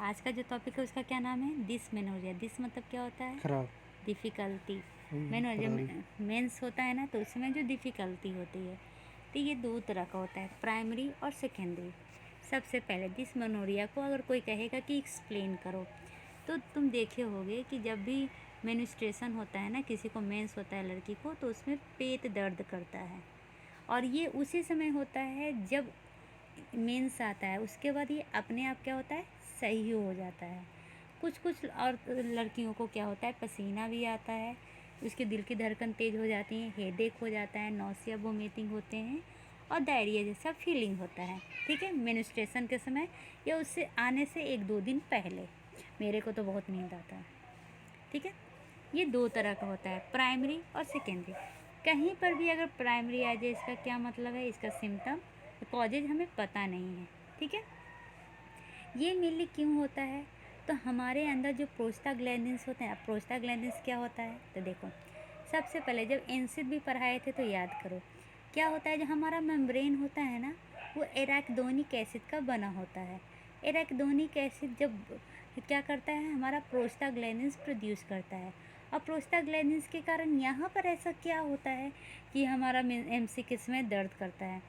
आज का जो टॉपिक है उसका क्या नाम है? डिसमेनोरिया। डिस मतलब क्या होता है? खराब। डिफ़िकल्टी। मेनोरिया मेंस होता है ना, तो उसमें जो डिफ़िकल्टी होती है, तो ये दो तरह का होता है, प्राइमरी और सेकेंडरी। सबसे पहले डिसमेनोरिया को अगर कोई कहेगा कि एक्सप्लेन करो, तो तुम देखे होगे कि जब भी मेंस्ट्रुएशन होता है ना, किसी को मेंस होता है लड़की को, तो उसमें पेट दर्द करता है। और ये उसी समय होता है जब मेंस आता है, उसके बाद ये अपने आप क्या होता है, सही हो जाता है। कुछ कुछ और लड़कियों को क्या होता है, पसीना भी आता है, उसके दिल की धड़कन तेज़ हो जाती है, हेडेक हो जाता है, नौसिया वोमिटिंग होते हैं और डायरिया जैसा फीलिंग होता है। ठीक है, मेंस्ट्रुएशन के समय या उससे आने से 1-2 दिन पहले। मेरे को तो बहुत नींद आता है। ठीक है, ये दो तरह का होता है, प्राइमरी और सेकेंडरी। कहीं पर भी अगर प्राइमरी आ जाए, इसका क्या मतलब है, इसका सिम्टम कॉजेज हमें पता नहीं है। ठीक है, ये मेनली क्यों होता है, तो हमारे अंदर जो प्रोस्टाग्लैंडिन्स होते हैं। अब प्रोस्टाग्लैंडिन्स क्या होता है, तो देखो, सबसे पहले जब एनसिड भी पढ़ाए थे तो याद करो क्या होता है। जो हमारा मेम्ब्रेन होता है ना, वो एराकिडोनिक एसिड का बना होता है। एराकिडोनिक एसिड जब क्या करता है, हमारा प्रोस्टाग्लैंडिन्स प्रोड्यूस करता है। और प्रोस्टाग्लैंडिन्स के कारण यहाँ पर ऐसा क्या होता है कि हमारा एमसीक्स में दर्द करता है।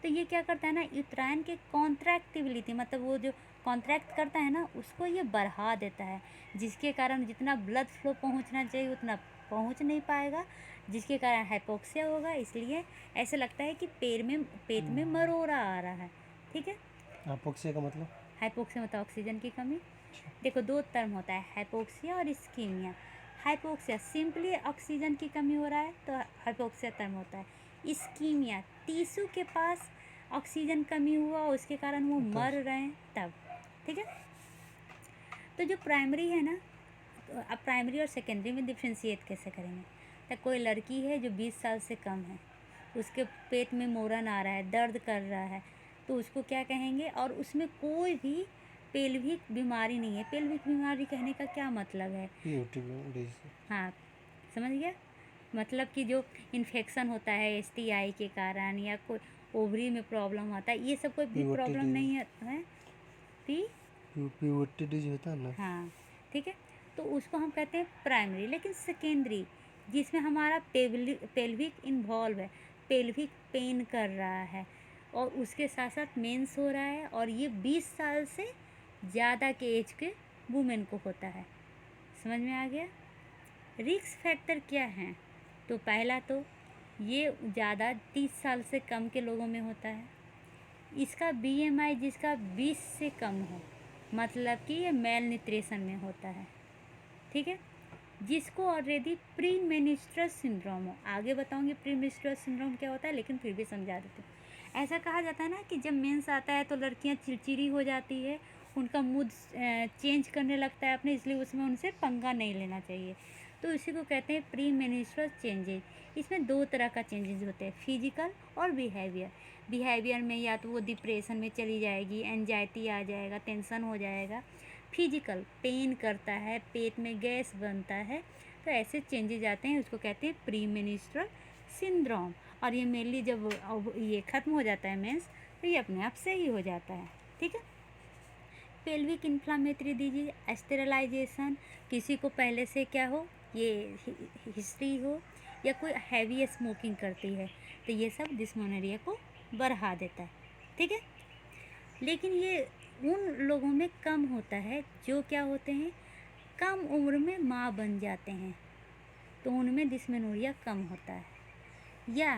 तो ये क्या करता है ना, यूट्राइन के कॉन्ट्रैक्टिबिलिटी, मतलब वो जो कॉन्ट्रैक्ट करता है ना, उसको ये बढ़ा देता है, जिसके कारण जितना ब्लड फ्लो पहुंचना चाहिए उतना पहुंच नहीं पाएगा, जिसके कारण हाइपोक्सिया होगा। इसलिए ऐसे लगता है कि पेट में मरोड़ा आ रहा है। ठीक है, हाइपोक्सिया का मतलब? हाइपोक्सिया मतलब ऑक्सीजन की कमी। देखो, दो टर्म होता है, हाइपोक्सिया और इस्कीमिया। हाइपोक्सिया सिंपली ऑक्सीजन की कमी हो रहा है तो हाइपोक्सिया टर्म होता है। इस्कीमिया टिश्यू के पास ऑक्सीजन कमी हुआ, उसके कारण वो मर रहे हैं तब। ठीक है, तो जो प्राइमरी है ना, तो अब प्राइमरी और सेकेंडरी में डिफ्रेंशिएट कैसे करेंगे। तो कोई लड़की है जो 20 साल से कम है, उसके पेट में मोरन आ रहा है, दर्द कर रहा है, तो उसको क्या कहेंगे, और उसमें कोई भी पेल्विक बीमारी नहीं है। पेल्विक बीमारी कहने का क्या मतलब है, हाँ, समझ गया, मतलब कि जो इन्फेक्शन होता है एसटीआई के कारण, या कोई ओवरी में प्रॉब्लम आता है, ये सब कोई भी प्रॉब्लम नहीं है। पीओटीडी होता है ना। हाँ, ठीक है, तो उसको हम कहते हैं प्राइमरी। लेकिन सेकेंडरी, जिसमें हमारा पेल्विक इन्वॉल्व है, पेल्विक पेन कर रहा है और उसके साथ साथ मेंस हो रहा है, और ये 20 साल से ज़्यादा के एज के वुमेन को होता है। समझ में आ गया? रिस्क फैक्टर क्या हैं, तो पहला तो ये ज़्यादा 30 साल से कम के लोगों में होता है। इसका बीएमआई जिसका 20 से कम हो, मतलब कि ये मेल न्यूट्रिशन में होता है। ठीक है, जिसको ऑलरेडी प्री मेनिस्ट्रल सिंड्रोम हो। आगे बताऊंगी प्री मेनिस्ट्रल सिंड्रोम क्या होता है, लेकिन फिर भी समझा देती हूँ। ऐसा कहा जाता है ना कि जब मेंस आता है तो लड़कियां चिड़चिड़ी हो जाती है, उनका मूड चेंज करने लगता है अपने, इसलिए उसमें उनसे पंगा नहीं लेना चाहिए। तो इसी को कहते हैं प्री मेनिस्ट्रल चेंजेज। इसमें दो तरह का चेंजेस होते हैं, फिजिकल और बिहेवियर। बिहेवियर में या तो वो डिप्रेशन में चली जाएगी, एंजाइटी आ जाएगा, टेंशन हो जाएगा। फिजिकल, पेन करता है, पेट में गैस बनता है, तो ऐसे चेंजेज आते हैं, उसको कहते हैं प्री मेनिस्ट्रल सिंड्रोम। और ये मेनली जब ये ख़त्म हो जाता है मेंस, तो ये अपने आप सही हो जाता है। ठीक है, पेल्विक इन्फ्लामेटरी डिजीज, स्टेरलाइजेशन, किसी को पहले से क्या हो, ये हिस्ट्री हो, या कोई हैवी स्मोकिंग करती है, तो ये सब डिस्मेनोरिया को बढ़ा देता है। ठीक है, लेकिन ये उन लोगों में कम होता है जो क्या होते हैं, कम उम्र में माँ बन जाते हैं, तो उनमें डिस्मेनोरिया कम होता है। या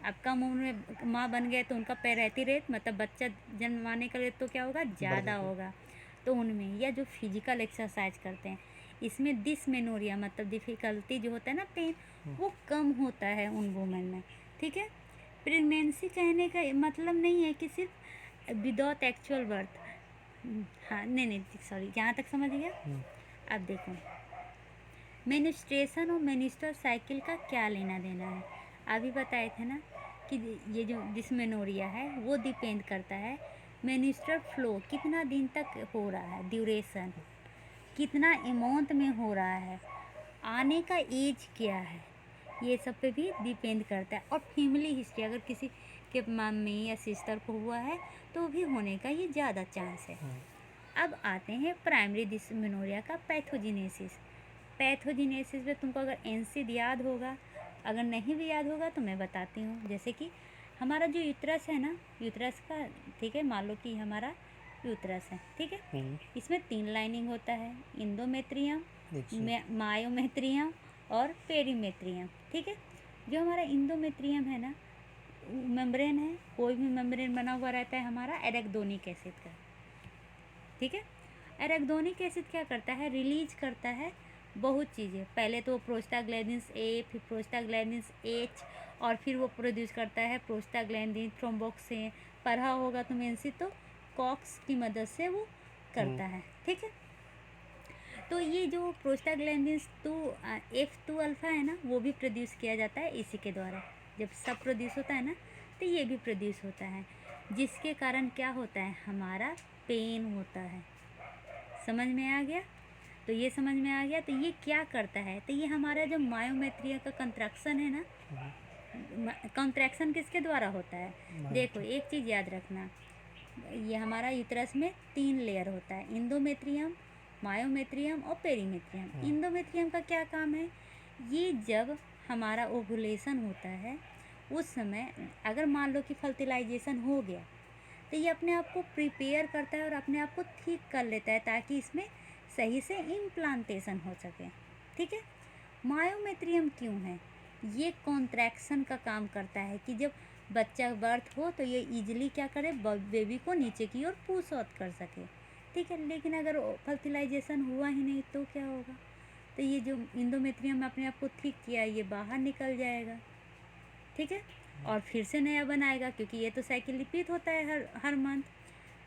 अब कम उम्र में माँ बन गए तो उनका पैरेटी रेट, मतलब बच्चा जन्माने का रेट तो क्या होगा, ज़्यादा होगा, तो उनमें। या जो फिजिकल एक्सरसाइज करते हैं, इसमें डिस्मेनोरिया मतलब डिफ़िकल्टी जो होता है ना, पेन, वो कम होता है उन वुमेन में। ठीक है, प्रेगनेंसी कहने का मतलब नहीं है कि सिर्फ विदाउट एक्चुअल बर्थ। हाँ, नहीं, सॉरी, जहाँ तक समझ गया। अब देखो, मेनिस्ट्रेशन और मेनिस्ट्रल साइकिल का क्या लेना देना है। अभी बताए थे ना कि ये जो डिस्मेनोरिया है वो डिपेंड करता है मेनिस्ट्रल फ्लो कितना दिन तक हो रहा है, ड्यूरेशन कितना अमाउंट में हो रहा है, आने का एज क्या है, ये सब पे भी डिपेंड करता है। और फैमिली हिस्ट्री, अगर किसी के मम्मी या सिस्टर को हुआ है तो भी होने का ये ज़्यादा चांस है। अब आते हैं प्राइमरी डिस्मेनोरिया का पैथोजिनेसिस। पैथोजिनेसिस में तुमको अगर एनसिड याद होगा, अगर नहीं भी याद होगा तो मैं बताती हूँ। जैसे कि हमारा जो यूट्रस है ना, यूट्रस का, ठीक है, मान लो कि हमारा यूट्रस है, ठीक है। इसमें 3 लाइनिंग होता है, इंडोमेट्रियम, मायोमेट्रियम और पेरीमेट्रियम, ठीक है। जो हमारा इंडोमेट्रियम है ना, मेम्ब्रेन है, कोई भी मेम्ब्रेन बना हुआ रहता है हमारा एराकिडोनिक एसिड का, ठीक है। एराकिडोनिक एसिड क्या करता है, रिलीज करता है बहुत चीज़ें। पहले तो प्रोस्टाग्लैंडिन्स ए, फिर प्रोस्टाग्लैंडिन्स एच, और फिर वो प्रोड्यूस करता है प्रोस्टाग्लैंडिन थ्रोम्बोक्सिन। पढ़ा होगा तुम एनसी तो कॉक्स की मदद से वो करता है, ठीक है। तो ये जो प्रोस्टाग्लैंडिन्स F2 अल्फा है ना, वो भी प्रोड्यूस किया जाता है इसी के द्वारा। जब सब प्रोड्यूस होता है ना, तो ये भी प्रोड्यूस होता है, जिसके कारण क्या होता है, हमारा पेन होता है। समझ में आ गया? तो ये समझ में आ गया। तो ये क्या करता है, तो ये हमारा जो मायोमेट्रिया का कंट्रैक्शन है ना, कंट्रैक्शन किसके द्वारा होता है, देखो एक चीज़ याद रखना, ये हमारा यूट्रस में 3 लेयर होता है, इंडोमेट्रियम, मायोमेट्रियम और पेरीमेट्रियम। इंडोमेट्रियम का क्या काम है, ये जब हमारा ओवुलेशन होता है उस समय अगर मान लो कि फर्टिलाइजेशन हो गया, तो ये अपने आप को प्रिपेयर करता है और अपने आप को ठीक कर लेता है ताकि इसमें सही से इम्प्लांटेशन हो सके, ठीक है। मायोमेट्रियम क्यों है, ये कॉन्ट्रैक्शन का काम करता है कि जब बच्चा बर्थ हो तो ये इजीली क्या करे, बेबी को नीचे की ओर पुश आउट कर सके, ठीक है। लेकिन अगर फर्टिलाइजेशन हुआ ही नहीं तो क्या होगा, तो ये जो इंडोमेट्रियम अपने आप को ठीक किया, ये बाहर निकल जाएगा, ठीक है, और फिर से नया बनाएगा, क्योंकि ये तो साइकिल रिपीट होता है हर मंथ।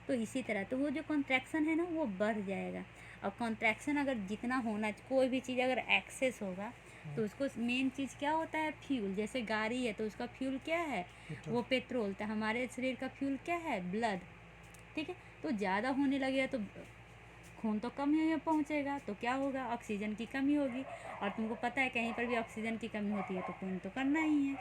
तो इसी तरह तो वो जो कॉन्ट्रैक्शन है ना, वो बढ़ जाएगा। और कॉन्ट्रैक्शन अगर जितना होना, कोई भी चीज़ अगर एक्सेस होगा तो उसको मेन चीज़ क्या होता है, फ्यूल। जैसे गाड़ी है तो उसका फ्यूल क्या है, वो पेट्रोल। तो हमारे शरीर का फ्यूल क्या है, ब्लड, ठीक है। तो ज़्यादा होने लगेगा तो खून तो कम ही पहुँचेगा, तो क्या होगा, ऑक्सीजन की कमी होगी। और तुमको पता है कहीं पर भी ऑक्सीजन की कमी होती है तो खून तो करना ही है,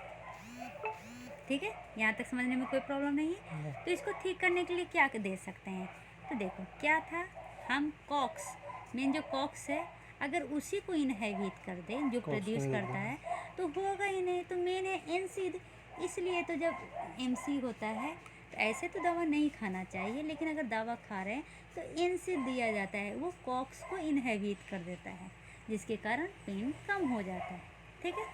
ठीक है। यहाँ तक समझने में कोई प्रॉब्लम नहीं है। तो इसको ठीक करने के लिए क्या दे सकते हैं, तो देखो क्या था, हम कॉक्स, मेन जो कॉक्स है, अगर उसी को इनहेबिट कर दें जो प्रोड्यूस करता है तो होगा ही नहीं। तो मेन है एनसिड, इसलिए तो जब एमसी होता है तो ऐसे तो दवा नहीं खाना चाहिए, लेकिन अगर दवा खा रहे हैं तो एनसिड दिया जाता है, वो कॉक्स को इनहेबिट कर देता है, जिसके कारण पेन कम हो जाता है, ठीक है।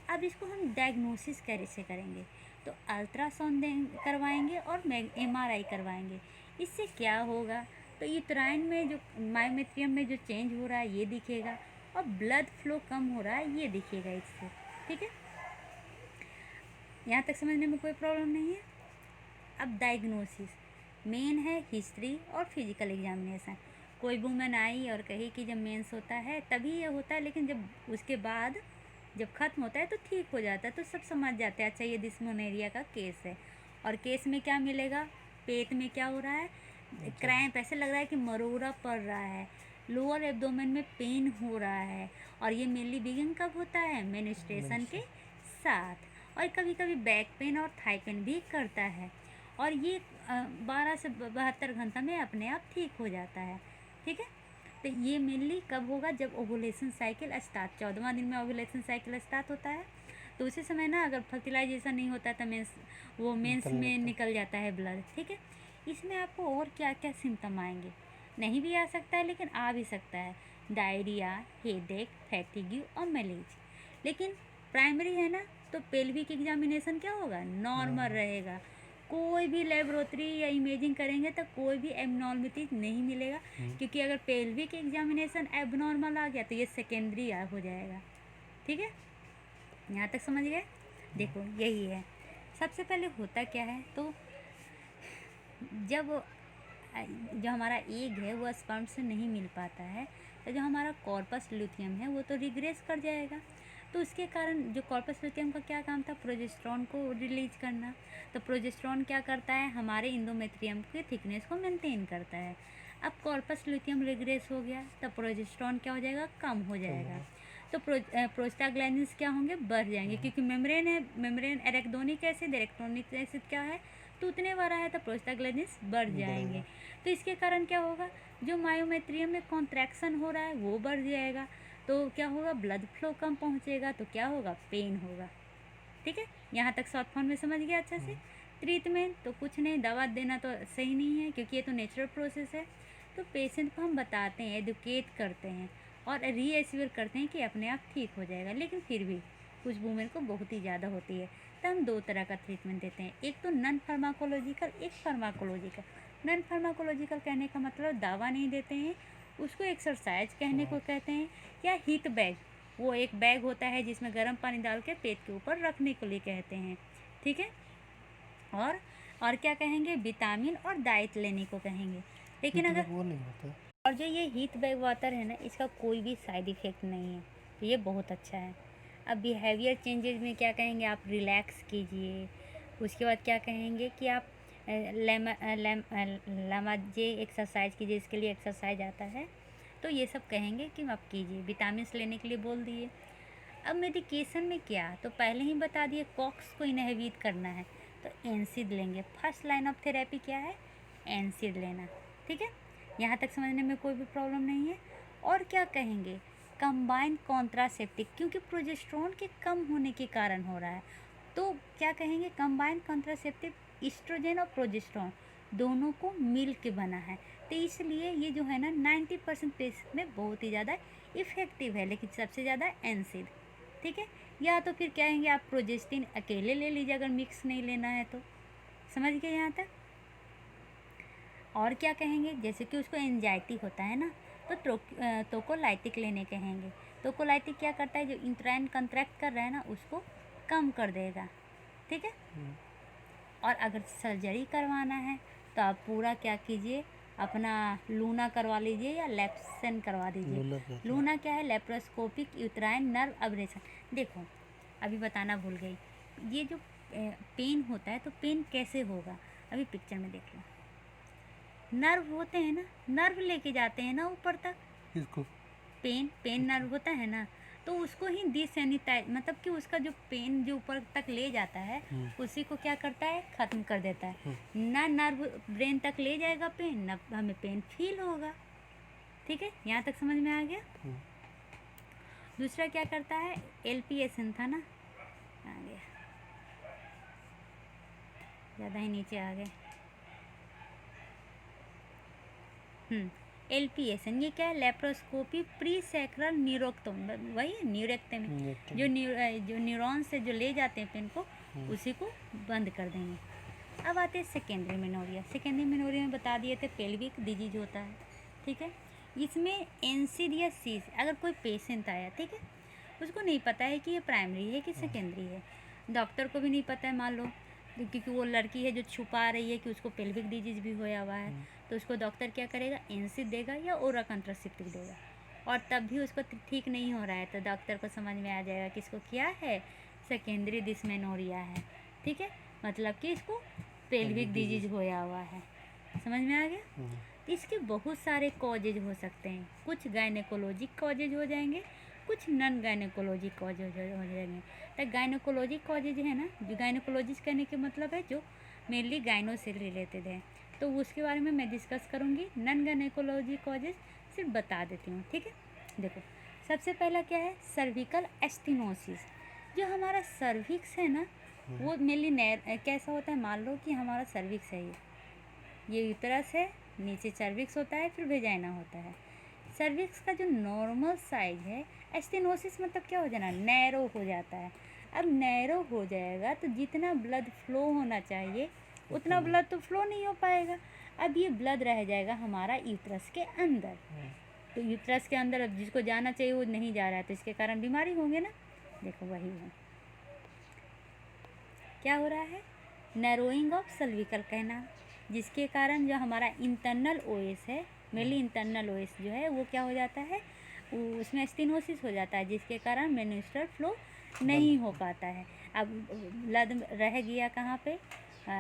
अब इसको हम डायग्नोसिस कैसे करेंगे, तो अल्ट्रासाउंड करवाएंगे और MRI करवाएंगे। इससे क्या होगा, तो यूट्राइन में जो मायोमेट्रियम में जो चेंज हो रहा है ये दिखेगा, और ब्लड फ्लो कम हो रहा है ये दिखेगा इससे, ठीक है। यहाँ तक समझने में कोई प्रॉब्लम नहीं है। अब डायग्नोसिस मेन है हिस्ट्री और फिजिकल एग्जामिनेशन। कोई वुमेन आई और कही कि जब मेंस होता है तभी ये होता है, लेकिन जब उसके बाद जब ख़त्म होता है तो ठीक हो जाता है, तो सब समझ जाते हैं अच्छा ये डिस्मेनोरिया का केस है। और केस में क्या मिलेगा, पेट में क्या हो रहा है, क्रैम्प, ऐसे लग रहा है कि मरोड़ा पड़ रहा है, लोअर एब्डोमेन में पेन हो रहा है। और ये मेनली बिगिन कब होता है, मेंस्ट्रुएशन के साथ। और कभी कभी बैक पेन और थाई पेन भी करता है, और ये 12 से 72 घंटा में अपने आप ठीक हो जाता है, ठीक है। तो ये मेनली कब होगा, जब ओवुलेशन साइकिल स्टार्ट, 14वां दिन में ओवुलेशन साइकिल स्टार्ट होता है। तो उसी समय ना अगर फर्टिलाइजेशन नहीं होता तो मेंस में निकल जाता है ब्लड, ठीक है। इसमें आपको और क्या क्या सिम्टम आएंगे, नहीं भी आ सकता है लेकिन आ भी सकता है, डायरिया, हेडेक, फैटिग्यू और मैलेज। लेकिन प्राइमरी है ना, तो पेल्विक एग्जामिनेशन क्या होगा, नॉर्मल रहेगा। कोई भी लेबोरेटरी या इमेजिंग करेंगे तो कोई भी एबनॉर्मलिटी नहीं मिलेगा, क्योंकि अगर पेल्विक एग्जामिनेशन एबनॉर्मल आ गया तो ये सेकेंडरी हो जाएगा, ठीक है। यहाँ तक समझ गए। देखो यही है, सबसे पहले होता क्या है, तो जब जो हमारा एग है वो स्पर्म से नहीं मिल पाता है, तो जो हमारा कॉर्पस ल्यूटियम है वो तो रिग्रेस कर जाएगा। तो उसके कारण जो कॉर्पस ल्यूटियम का क्या काम था, प्रोजेस्टेरॉन को रिलीज करना। तो प्रोजेस्टेरॉन क्या करता है, हमारे इंडोमेट्रियम के थिकनेस को मेंटेन करता है। अब कॉर्पस ल्यूटियम रिग्रेस हो गया तो प्रोजेस्टेरॉन क्या हो जाएगा, कम हो जाएगा। तो प्रोस्टाग्लैंडिन्स क्या होंगे, बढ़ जाएंगे, क्योंकि मेम्ब्रेन है, membrane arachidonic acid, electronic acid क्या है, तो उतने बड़ा है तो प्रोस्टाग्लैंडिन्स बढ़ जाएंगे। बढ़ेगा। तो इसके कारण क्या होगा, जो मायोमेट्रियम में कॉन्ट्रैक्शन हो रहा है वो बढ़ जाएगा, तो क्या होगा, ब्लड फ्लो कम पहुंचेगा, तो क्या होगा, पेन होगा। ठीक है, यहाँ तक शॉर्ट फॉर्म में समझ गया अच्छा से। ट्रीटमेंट तो कुछ नहीं, दवा देना तो सही नहीं है क्योंकि ये तो नेचुरल प्रोसेस है। तो पेशेंट को हम बताते हैं, एडुकेट करते हैं और रीएश्योर करते हैं कि अपने आप ठीक हो जाएगा, लेकिन फिर भी कुछ वूमेन को बहुत ही ज़्यादा होती है। तो हम दो तरह का ट्रीटमेंट देते हैं, एक तो नॉन फार्माकोलॉजिकल, एक फार्माकोलॉजिकल। नॉन फार्माकोलॉजिकल कहने का मतलब दवा नहीं देते हैं, उसको एक्सरसाइज कहने को कहते हैं, या हीट बैग, वो एक बैग होता है जिसमें गर्म पानी डाल के पेट के ऊपर रखने के लिए कहते हैं। ठीक है, और क्या कहेंगे, विटामिन और डाइट लेने को कहेंगे। लेकिन हीट अगर बैग वो नहीं होता। और जो ये हीट बैग वाटर है ना, इसका कोई भी साइड इफ़ेक्ट नहीं है, तो ये बहुत अच्छा है। अब बिहेवियर चेंजेस में क्या कहेंगे, आप रिलैक्स कीजिए। उसके बाद क्या कहेंगे कि आप लामाजे एक्सरसाइज कीजिए, इसके लिए एक्सरसाइज आता है, तो ये सब कहेंगे कि आप कीजिए। विटामिन लेने के लिए बोल दिए। अब मेडिकेशन में क्या, तो पहले ही बता दिए, कॉक्स को इनहिबिट करना है तो एनसिड लेंगे। फर्स्ट लाइन ऑफ थेरेपी क्या है, एनसिड लेना। ठीक है, यहाँ तक समझने में कोई भी प्रॉब्लम नहीं है। और क्या कहेंगे, कंबाइंड कॉन्ट्रासेप्टिव, क्योंकि प्रोजेस्टेरोन के कम होने के कारण हो रहा है, तो क्या कहेंगे, कंबाइंड कॉन्ट्रासेप्टिव, ईस्ट्रोजन और प्रोजेस्टेरोन दोनों को मिल के बना है, तो इसलिए ये जो है ना 90% पेशेंट में बहुत ही ज़्यादा इफ़ेक्टिव है, लेकिन सबसे ज़्यादा एनसिड। ठीक है, या तो फिर कहेंगे आप प्रोजेस्टिन अकेले ले लीजिए अगर मिक्स नहीं लेना है तो। समझ गए यहाँ तक। और क्या कहेंगे, जैसे कि उसको एंजाइटी होता है ना, तो टोकोलाइटिक लेने कहेंगे। टोकोलाइटिक क्या करता है, जो इंट्राइन कंट्रैक्ट कर रहा है ना उसको कम कर देगा। ठीक है, और अगर सर्जरी करवाना है तो आप पूरा क्या कीजिए, अपना लूना करवा लीजिए या लैप्सन करवा दीजिए। लूना क्या होता है? लूना क्या है, लेप्रोस्कोपिक यूट्राइन नर्व अब्रेशन। देखो अभी बताना भूल गई, ये जो पेन होता है तो पेन कैसे होगा, अभी पिक्चर में देख लो। नर्व होते हैं ना, नर्व लेके जाते हैं ना ऊपर तक, किसको? पेन नर्व होता है ना, तो उसको ही डिसैनिटाइज, मतलब कि उसका जो पेन जो ऊपर तक ले जाता है उसी को क्या करता है, ख़त्म कर देता है। ना नर्व ब्रेन तक ले जाएगा पेन, ना हमें पेन फील होगा। ठीक है, यहाँ तक समझ में आ गया। दूसरा क्या करता है, एलपीएसन था ना, आ गया, ज़्यादा ही नीचे आ गए। एलपीएसन ये क्या है, लेप्रोस्कोपी प्री सैक्रल न्यूरोक्टोमी, वही न्यूरेक्टमी, जो न्यूरॉन से जो ले जाते हैं पेन को उसी को बंद कर देंगे। अब आते हैं सेकेंडरी मेनोरिया। सेकेंडरी मेनोरिया में बता दिए थे पेल्विक डिजीज होता है। ठीक है, इसमें एनसिड या सीज, अगर कोई पेशेंट आया, ठीक है, उसको नहीं पता है कि ये प्राइमरी है कि सेकेंडरी है, डॉक्टर को भी नहीं पता है, मान लो क्योंकि वो लड़की है जो छुपा रही है कि उसको पेल्विक डिजीज भी होया हुआ है, तो उसको डॉक्टर क्या करेगा, एनसिड देगा या ओरल कंट्रासेप्टिव देगा, और तब भी उसको ठीक नहीं हो रहा है तो डॉक्टर को समझ में आ जाएगा कि इसको क्या है, सेकेंडरी डिस्मेनोरिया है। ठीक है, मतलब कि इसको पेल्विक डिजीज होया हुआ है। समझ में आ गया। इसके बहुत सारे कॉजेज हो सकते हैं, कुछ गायनेकोलॉजिक कॉजेज हो जाएंगे, कुछ नॉन गायनेकोलॉजिक कॉजेज हो जाएंगे। तो गायनेकोलॉजिक कॉजेज है ना, जो गायनेकोलॉजिस्ट कहने के मतलब है जो मेनली गायनो से रिलेटेड है, तो उसके बारे में मैं डिस्कस करूँगी। नॉन गायनेकोलॉजिक कॉजेज सिर्फ बता देती हूँ। ठीक है, देखो सबसे पहला क्या है, सर्विकल एस्टिनोसिस। जो हमारा सर्विक्स है ना वो मेनली कैसा होता है, मान लो कि हमारा सर्विक्स है, ये यूटरस है, नीचे सर्विक्स होता है, फिर वेजाइना होता है। सर्विक्स का जो नॉर्मल साइज है, एस्टेनोसिस मतलब क्या हो जाना, नैरो हो जाता है। अब नैरो हो जाएगा तो जितना ब्लड फ्लो होना चाहिए उतना ब्लड तो फ्लो नहीं हो पाएगा। अब ये ब्लड रह जाएगा हमारा यूटरस के अंदर, तो यूटरस के अंदर अब जिसको जाना चाहिए वो नहीं जा रहा है, तो इसके कारण बीमारी होंगे ना। देखो वही है, क्या हो रहा है, नैरोइंग ऑफ सर्विकल कहना, जिसके कारण जो हमारा इंटरनल ओएस है, मेनली इंटरनल ओएस जो है वो क्या हो जाता है, उसमें स्टेनोसिस हो जाता है, जिसके कारण मेन्स्ट्रुअल फ्लो नहीं हो पाता है। अब ब्लड रह गया कहाँ पे,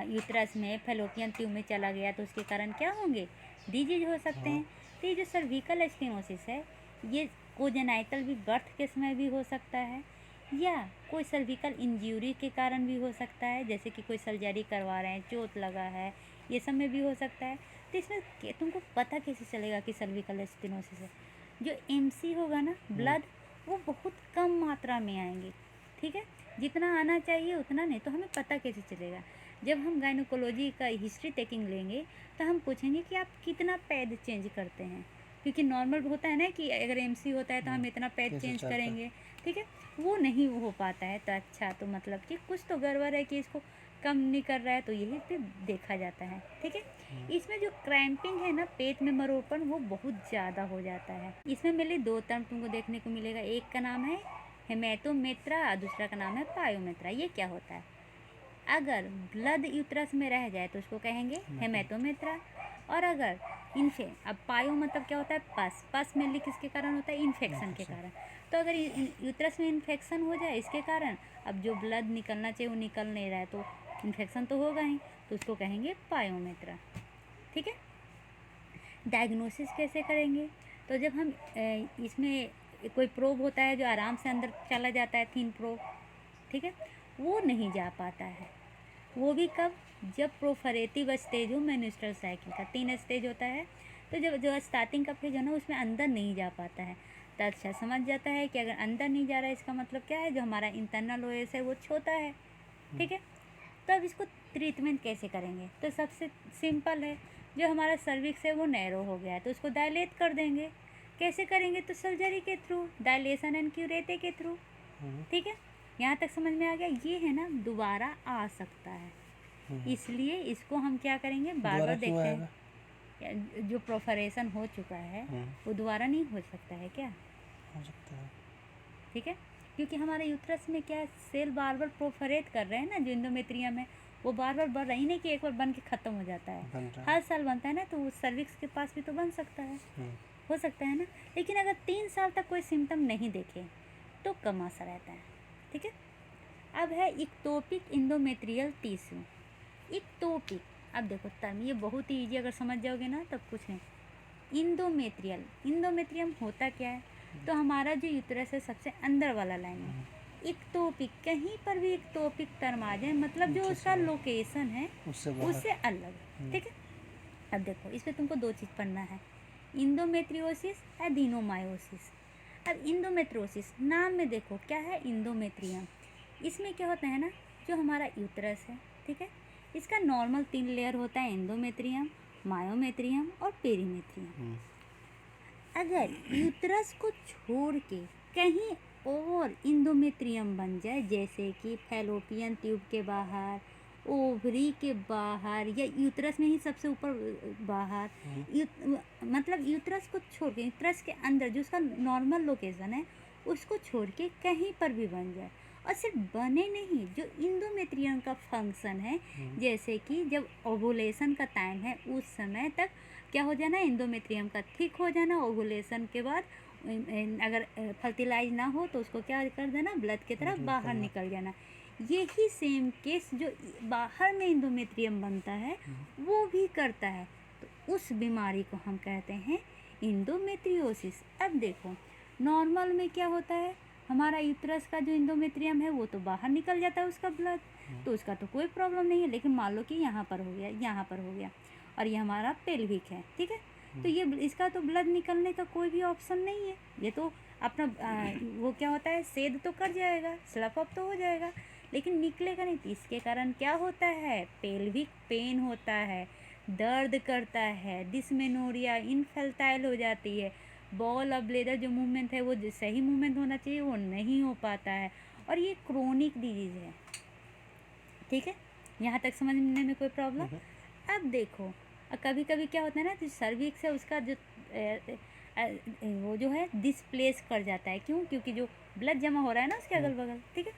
यूट्रस में, फैलोपियन ट्यूब में चला गया, तो उसके कारण क्या होंगे, डिजीज हो सकते हैं। तो ये जो सर्विकल स्टेनोसिस है ये कोजेनाइटल भी, बर्थ के समय भी हो सकता है, या कोई सर्विकल इंजरी के कारण भी हो सकता है, जैसे कि कोई सर्जरी करवा रहे हैं, चोट लगा है, ये सब में भी हो सकता है। तो इसमें तुमको पता कैसे चलेगा कि सर्विकल स्टेनोसिस है? जो एमसी होगा ना ब्लड, वो बहुत कम मात्रा में आएंगे, ठीक है, जितना आना चाहिए उतना नहीं। तो हमें पता कैसे चलेगा? जब हम गायनोकोलॉजी का हिस्ट्री टेकिंग लेंगे तो हम पूछेंगे कि आप कितना पैड चेंज करते हैं, क्योंकि नॉर्मल होता है ना कि अगर एमसी होता है तो हम इतना पैड कैसे चेंज चलता है? करेंगे, ठीक है, वो नहीं हो पाता है। तो अच्छा, तो मतलब कि कुछ तो गड़बड़ है कि इसको कम नहीं कर रहा है, तो यही पे देखा जाता है, ठीक है। इसमें जो क्रैम्पिंग है ना, पेट में मरोड़पन, वो बहुत ज़्यादा हो जाता है। इसमें मेरे दो टर्म तुमको देखने को मिलेगा, एक का नाम है हेमेटोमेट्रा और दूसरा का नाम है पायोमेट्रा। ये क्या होता है? अगर ब्लड यूट्रस में रह जाए तो उसको कहेंगे हेमेटोमेट्रा, और अगर अब पायो मतलब क्या होता है? पस मेनली किसके कारण होता है? इन्फेक्शन के कारण। तो अगर यूट्रस में इन्फेक्शन हो जाए इसके कारण, अब जो ब्लड निकलना चाहिए वो निकल नहीं रहा है, तो इन्फेक्शन तो होगा ही, तो उसको कहेंगे पायोमेट्रा, ठीक है। डायग्नोसिस कैसे करेंगे? तो जब हम इसमें कोई प्रोब होता है जो आराम से अंदर चला जाता है, थिन प्रोब, ठीक है, वो नहीं जा पाता है। वो भी कब? जब प्रोफरेटिव स्टेज हो मेंस्ट्रुअल साइकिल का। 3 स्टेज होता है, तो जब जो स्टार्टिंग का फेज हो ना, उसमें अंदर नहीं जा पाता है। तो अच्छा समझ जाता है कि अगर अंदर नहीं जा रहा है इसका मतलब क्या है? जो हमारा इंटरनल ओएस है वो छोटा है, ठीक है। तो अब इसको ट्रीटमेंट कैसे करेंगे? तो सबसे सिंपल है, जो हमारा सर्विक्स है वो नैरो हो गया है तो उसको डायलेट कर देंगे। कैसे करेंगे? तो सर्जरी के थ्रू, डायलेशन एंड क्यूरेटे के थ्रू, ठीक है। यहाँ तक समझ में आ गया? ये है ना, दोबारा आ सकता है, इसलिए इसको हम क्या करेंगे? बार दोबारा बार क्यों देखते आएगा? हैं। जो प्रोफरेशन हो चुका है वो दोबारा नहीं हो सकता है क्या? हो सकता है। ठीक है, क्योंकि हमारे यूट्रस में क्या है, सेल बार बार प्रोफरेट कर रहे हैं ना, जो इंडोमेट्रियम है वो बार बार बढ़ रही नहीं कि एक बार बन के ख़त्म हो जाता है, बन रहा है। हर साल बनता है ना, तो सर्विक्स के पास भी तो बन सकता है, हो सकता है ना। लेकिन अगर 3 साल तक कोई सिम्टम नहीं देखे तो कम असर रहता है, ठीक है। अब है इक्टोपिक इंडोमेट्रियल टिश्यू। इक्टोपिक, अब देखो टर्म ये बहुत ही ईजी, अगर समझ जाओगे ना तब कुछ नहीं। इंडोमेट्रियल, इंडोमेट्रियम होता क्या है? तो हमारा जो यूट्रस है सबसे अंदर वाला लाइन है। इक्टोपिक, कहीं पर भी इक्टोपिक टर्म आ जाए मतलब जो उसका लोकेशन है उससे अलग, ठीक है। अब देखो इसमें तुमको 2 चीज़ पढ़ना है, इंडोमेट्रियोसिस, एडिनोमायोसिस। अब इंडोमेट्रियोसिस, नाम में देखो क्या है? इंडोमेट्रियम। इसमें क्या होता है ना, जो हमारा यूट्रस है, ठीक है, इसका नॉर्मल 3 लेयर होता है, एंडोमेट्रियम, मायोमेट्रियम और पेरीमेट्रियम। अगर यूट्रस को छोड़ के कहीं और इंडोमेट्रियम बन जाए, जैसे कि फैलोपियन ट्यूब के बाहर, ओवरी के बाहर, या यूट्रस में ही सबसे ऊपर बाहर, मतलब यूट्रस को छोड़ के, यूट्रस के अंदर जो उसका नॉर्मल लोकेशन है उसको छोड़ के कहीं पर भी बन जाए, और सिर्फ बने नहीं, जो इंडोमेट्रियम का फंक्शन है, जैसे कि जब ओवुलेशन का टाइम है उस समय तक क्या हो जाना, इंडोमेट्रियम का थिक हो जाना। ओवुलेशन के बाद अगर फर्टिलाइज ना हो तो उसको क्या कर देना, ब्लड की तरफ बाहर निकल जाना। यही सेम केस जो बाहर में इंडोमेट्रियम बनता है वो भी करता है, तो उस बीमारी को हम कहते हैं इंडोमेट्रियोसिस। अब देखो नॉर्मल में क्या होता है, हमारा यूट्रस का जो इंडोमेट्रियम है वो तो बाहर निकल जाता है उसका ब्लड, तो उसका तो कोई प्रॉब्लम नहीं है। लेकिन मान लो कि यहाँ पर हो गया, यहाँ पर हो गया, और ये हमारा पेल्विक है, ठीक है, तो ये इसका तो ब्लड निकलने का कोई भी ऑप्शन नहीं है, ये तो अपना वो क्या होता है, सेद तो कर जाएगा, स्लप अप तो हो जाएगा, लेकिन निकलेगा नहीं। तो इसके कारण क्या होता है, पेल्विक पेन होता है, दर्द करता है, डिस्मेनोरिया, इनफेल्टाइल हो जाती है, बॉल ऑफ ब्लेडर जो मूवमेंट है वो जो सही मूवमेंट होना चाहिए वो नहीं हो पाता है, और ये क्रोनिक डिजीज़ है, ठीक है। यहाँ तक समझने में कोई प्रॉब्लम? अब देखो कभी कभी क्या होता है ना, जो सर्विक्स है उसका जो वो जो है डिस्प्लेस कर जाता है, क्यों? क्योंकि जो ब्लड जमा हो रहा है ना उसके अगल बगल, ठीक है।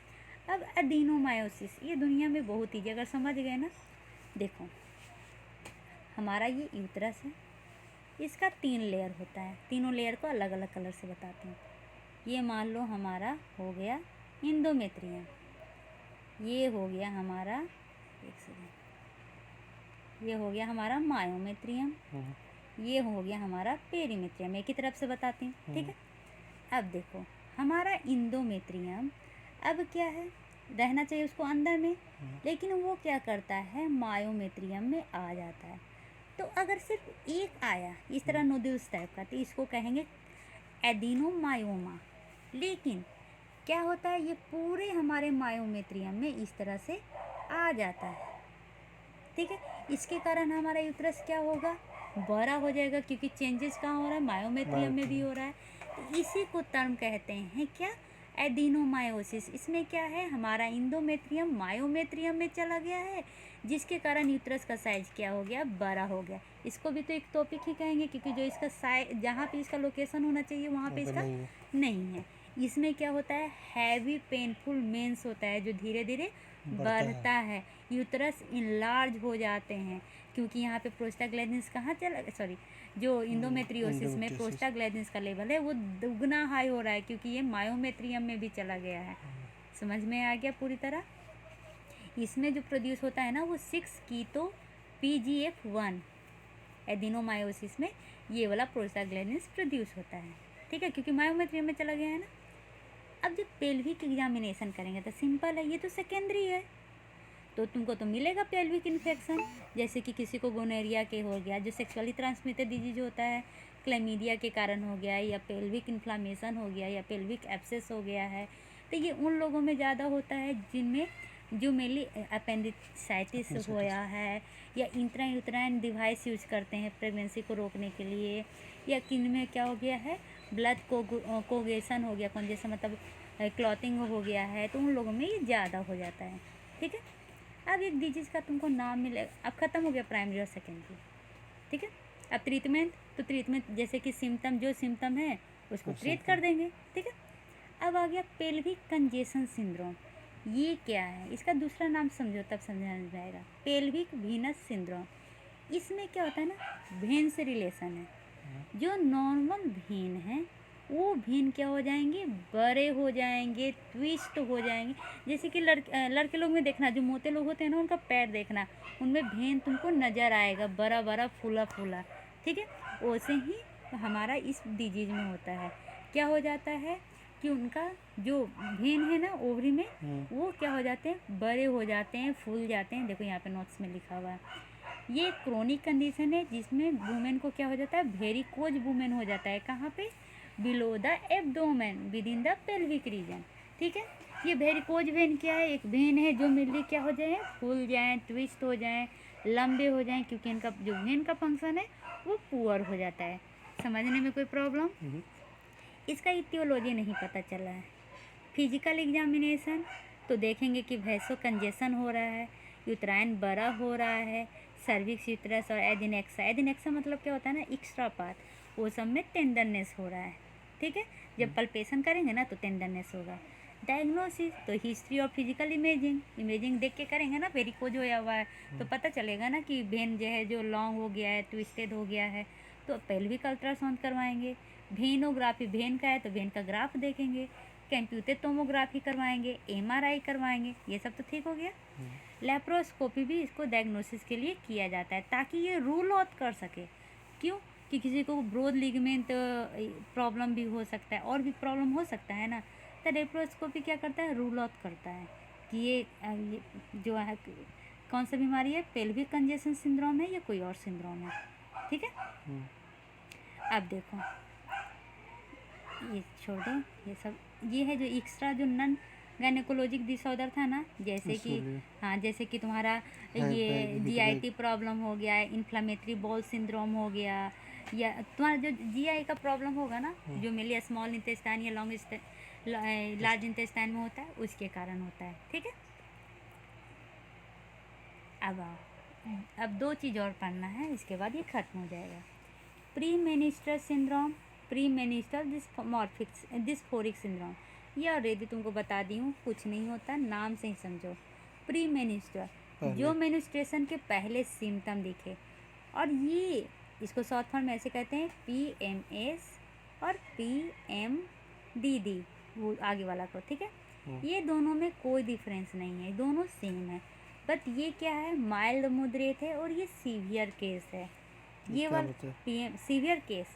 अब एडिनोमायोसिस, ये दुनिया में बहुत ही, अगर समझ गए ना, देखो हमारा ये यूट्रस है, इसका 3 लेयर होता है, तीनों लेयर को अलग अलग कलर से बताते हैं। ये मान लो हमारा हो गया इंडोमेट्रियम, ये हो गया हमारा, एक सेकेंड, ये हो गया हमारा मायोमेट्रियम, ये हो गया हमारा पेरीमेट्रियम, एक ही तरफ से बताती हूँ, ठीक है। अब देखो हमारा इंडोमेट्रियम अब क्या है, रहना चाहिए उसको अंदर में, लेकिन वो क्या करता है, मायोमेट्रियम में आ जाता है। तो अगर सिर्फ एक आया इस तरह नोड्यूल्स टाइप का, तो इसको कहेंगे एडिनोमायोमा। लेकिन क्या होता है, ये पूरे हमारे मायोमेट्रियम में इस तरह से आ जाता है, ठीक है। इसके कारण हमारा यूट्रस क्या होगा, बड़ा हो जाएगा, क्योंकि चेंजेस कहाँ हो रहा है, मायोमेट्रियम में भी हो रहा है। तो इसी को टर्म कहते हैं क्या, एडिनोमायोसिस। इसमें क्या है, हमारा इंडोमेट्रियम मायोमेट्रियम में चला गया है, जिसके कारण यूट्रस का साइज क्या हो गया, बड़ा हो गया। इसको भी तो एक टॉपिक ही कहेंगे, क्योंकि जो इसका साइज, जहाँ पे इसका लोकेशन होना चाहिए वहाँ पे इसका नहीं है। नहीं है। इसमें क्या होता है, हैवी पेनफुल मेंस होता है, जो धीरे धीरे बढ़ता है। यूट्रस इनलार्ज हो जाते हैं, क्योंकि यहाँ पे प्रोस्टाग्लैंडिन्स कहाँ चला, सॉरी, जो इंडोमेट्रियोसिस में इंडोमेट्रियोसिस। प्रोस्टाग्लैंडिन्स का लेवल है वो दुगना हाई हो रहा है, क्योंकि ये मायोमेट्रियम में भी चला गया है। समझ में आ गया पूरी तरह। इसमें जो प्रोड्यूस होता है ना, वो 6 कीटो PGF1 एडिनोमायोसिस में ये वाला प्रोस्टाग्लैंडिन्स प्रोड्यूस होता है, ठीक है, क्योंकि मायोमेट्रियम में चला गया है ना। अब जब पेल्विक एग्जामिनेशन करेंगे तो सिंपल है, ये तो सेकेंडरी है, तो तुमको तो मिलेगा पेल्विक इन्फेक्शन, जैसे कि किसी को गोनोरिया के हो गया, जो सेक्सुअली ट्रांसमिटेड डिजीज होता है, क्लैमिडिया के कारण हो गया, या पेल्विक इन्फ्लामेशन हो गया, या पेल्विक एब्सेस हो गया है। तो ये उन लोगों में ज़्यादा होता है जिनमें जो मेनली अपेंडिसाइटिस होया है, या इंट्रा यूट्राइन डिवाइस यूज करते हैं प्रेगनेंसी को रोकने के लिए, या किन में क्या हो गया है, ब्लड कोगेशन हो गया, कॉन्जेशन मतलब क्लॉटिंग हो गया है, तो उन लोगों में ये ज़्यादा हो जाता है, ठीक है। अब एक डिजीज़ का तुमको नाम मिलेगा, अब ख़त्म हो गया प्राइमरी और सेकेंडरी, ठीक है। अब ट्रीटमेंट, तो ट्रीटमेंट जैसे कि सिम्टम, जो सिम्टम है उसको ट्रीट कर देंगे, ठीक है। अब आ गया पेल्विक कंजेशन सिंड्रोम। ये क्या है, इसका दूसरा नाम समझो तब समझ में आएगा, पेल्विक वीनस सिंड्रोम। इसमें क्या होता है ना, भेन से रिलेशन है। जो नॉर्मल भेन है वो भेन क्या हो जाएंगे, बड़े हो जाएंगे, ट्विस्ट हो जाएंगे। जैसे कि लड़के लोग में देखना, जो मोटे लोग होते हैं ना, उनका पैर देखना, उनमें भेन तुमको नज़र आएगा, बड़ा बड़ा फूला फूला, ठीक है। वैसे ही हमारा इस डिजीज में होता है, क्या हो जाता है कि उनका जो भेन है ना ओवरी में, वो क्या हो जाते हैं, बड़े हो जाते हैं, फूल जाते हैं। देखो यहाँ पे नोट्स में लिखा हुआ है, ये क्रोनिक कंडीशन है जिसमें वुमेन को क्या हो जाता है, वेरिकोज वुमेन हो जाता है। कहाँ पे, below the abdomen with in the pelvic region, ठीक है। ये वेरिकोज वेन क्या है, एक वेन है जो मिलली क्या हो जाए, फूल जाएं, ट्विस्ट हो जाएं, लंबे हो जाएं, क्योंकि इनका जो वेन का फंक्शन है वो पुअर हो जाता है। समझने में कोई प्रॉब्लम, इसका इटियोलॉजी नहीं पता चला है। फिजिकल एग्जामिनेशन तो देखेंगे कि वैसो कंजेशन हो रहा है, यूट्राइन बड़ा हो रहा है, सर्विक्स यूट्रस और एडिनेक्सा, एडिनेक्सा मतलब क्या होता है ना, एक्स्ट्रा पार्ट, वो सब में टेंडरनेस हो रहा है, ठीक है। जब पल्पेशन करेंगे ना तो टेंडरनेस होगा। डायग्नोसिस तो हिस्ट्री और फिजिकल इमेजिंग, इमेजिंग देख के करेंगे ना, वेरिकोज होया हुआ है तो पता चलेगा ना कि वेन जो है जो लॉन्ग हो गया है, ट्विस्टेड हो गया है, तो पेल्विक अल्ट्रासाउंड करवाएंगे। वेनोग्राफी, वेन का है तो वेन का ग्राफ देखेंगे, कंप्यूटेड टोमोग्राफी करवाएंगे, MRI करवाएंगे, ये सब तो ठीक हो गया। लेप्रोस्कोपी भी इसको डायग्नोसिस के लिए किया जाता है, ताकि ये रूल आउट कर सके। क्यों, कि किसी को ब्रोड लिगामेंट प्रॉब्लम भी हो सकता है, और भी प्रॉब्लम हो सकता है ना, तो लेप्रोस्कोपी क्या करता है, रूल आउट करता है कि ये जो है कौन सा बीमारी है, पेल्विक कंजेशन सिंड्रोम है या कोई और सिंड्रोम है, ठीक है। अब देखो, ये छोड़ दो, ये सब ये है जो एक्स्ट्रा जो नन गायनेकोलॉजिक डिसऑर्डर था ना, जैसे कि हाँ, जैसे कि तुम्हारा ये GIT प्रॉब्लम हो गया, इन्फ्लामेटरी बॉल सिंड्रोम हो गया, या तुम्हारा जो GI का प्रॉब्लम होगा ना, जो मेनली स्मॉल इंटेस्टाइन या लार्ज इंटेस्टाइन में होता है, उसके कारण होता है, ठीक है। अब आओ, अब 2 चीज़ और पढ़ना है, इसके बाद ये खत्म हो जाएगा। Premenstrual syndrome, premenstrual dysphoric syndrome, ये ऑलरेडी तुमको बता दी हूँ, कुछ नहीं होता, नाम से ही समझो। प्री मेनिस्ट्रल, जो मेनिस्ट्रेशन के पहले सिम्टम दिखे, और ये इसको शॉर्ट फॉर्म में ऐसे कहते हैं PMS और PMDD, वो आगे वाला को, ठीक है। ये दोनों में कोई डिफरेंस नहीं है, दोनों सेम है, बट ये क्या है, माइल्ड मॉडरेट है, और ये सीवियर केस है। ये वाला PM सीवियर केस,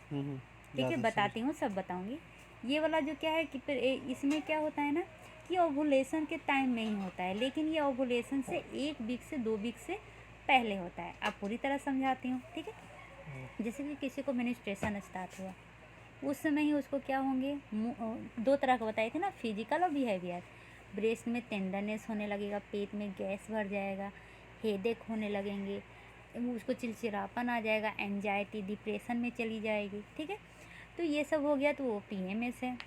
ठीक है, बताती हूँ, सब बताऊँगी। ये वाला जो क्या है कि इसमें क्या होता है ना, कि ओवुलेशन के टाइम में ही होता है, लेकिन ये ओवुलेशन से 1 वीक से 2 वीक से पहले होता है। अब पूरी तरह समझाती हूँ, ठीक है। जैसे कि किसी को मेंस्ट्रुएशन स्टार्ट हुआ, उस समय ही उसको क्या होंगे, 2 तरह का बताए थे ना, फिजिकल और बिहेवियर। ब्रेस्ट में टेंडरनेस होने लगेगा, पेट में गैस भर जाएगा, हेडेक होने लगेंगे, उसको चिड़चिड़ापन आ जाएगा, एंजाइटी डिप्रेशन में चली जाएगी, ठीक है। तो ये सब हो गया, तो वो PMS है।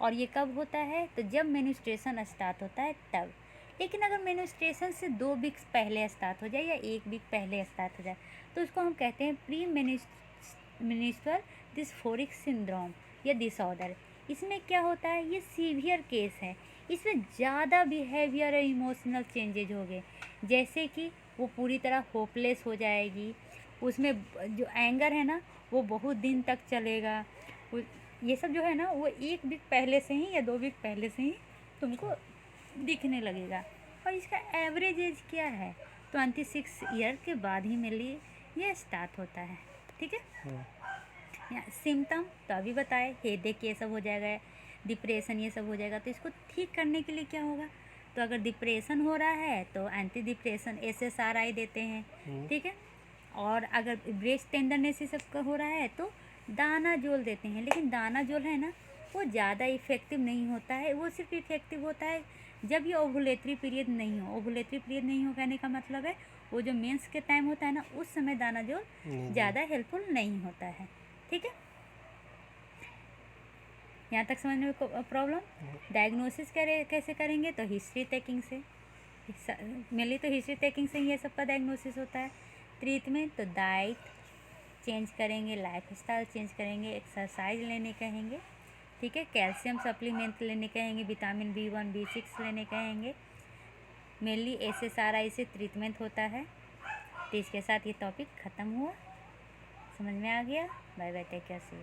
और ये कब होता है, तो जब मेंस्ट्रुएशन स्टार्ट होता है तब। लेकिन अगर मेंस्ट्रुएशन से 2 वीक्स पहले स्टार्ट हो जाए या 1 वीक पहले स्टार्ट हो जाए, तो उसको हम कहते हैं प्री मेंस्ट्रुअल डिस्फोरिक सिंड्रोम या डिसऑर्डर। इसमें क्या होता है, ये सीवियर केस है। इसमें ज़्यादा बिहेवियर और इमोशनल चेंजेज हो गए, जैसे कि वो पूरी तरह होपलेस हो जाएगी, उसमें जो एंगर है ना वो बहुत दिन तक चलेगा। ये सब जो है ना वो 1 वीक पहले से ही या 2 वीक पहले से ही तुमको दिखने लगेगा। और इसका एवरेज एज क्या है, 26 ईयर के बाद ही मेरे लिए ये स्टार्ट होता है, ठीक है। सिम्टम तो अभी बताए, हेडेक ये सब हो जाएगा, डिप्रेशन ये सब हो जाएगा। तो इसको ठीक करने के लिए क्या होगा, तो अगर डिप्रेशन हो रहा है तो एंटी डिप्रेशन SSRI देते हैं, ठीक है। और अगर ब्रेस्ट टेंडरनेस ये सब का हो रहा है तो दानाजोल देते हैं। लेकिन दानाजोल है ना वो ज़्यादा इफ़ेक्टिव नहीं होता है, वो सिर्फ इफ़ेक्टिव होता है जब ये ओवुलेटरी पीरियड नहीं हो। ओवुलेटरी पीरियड नहीं हो कहने का मतलब है वो जो मेंस के टाइम होता है ना उस समय दानाजोल ज़्यादा हेल्पफुल नहीं होता है, ठीक है। यहाँ तक समझ में प्रॉब्लम। डायग्नोसिस कैसे करेंगे, तो हिस्ट्री टेकिंग से, मेनली तो हिस्ट्री टेकिंग से ये सब का डायग्नोसिस होता है। ट्रीटमेंट तो डाइट चेंज करेंगे, लाइफ स्टाइल चेंज करेंगे, एक्सरसाइज लेने कहेंगे, ठीक है। कैल्शियम सप्लीमेंट लेने कहेंगे, विटामिन B1 B6 लेने कहेंगे। मेनली SSRI से ट्रीटमेंट होता है। तो इसके साथ ये टॉपिक ख़त्म हुआ, समझ में आ गया। Bye bye, take care, see you.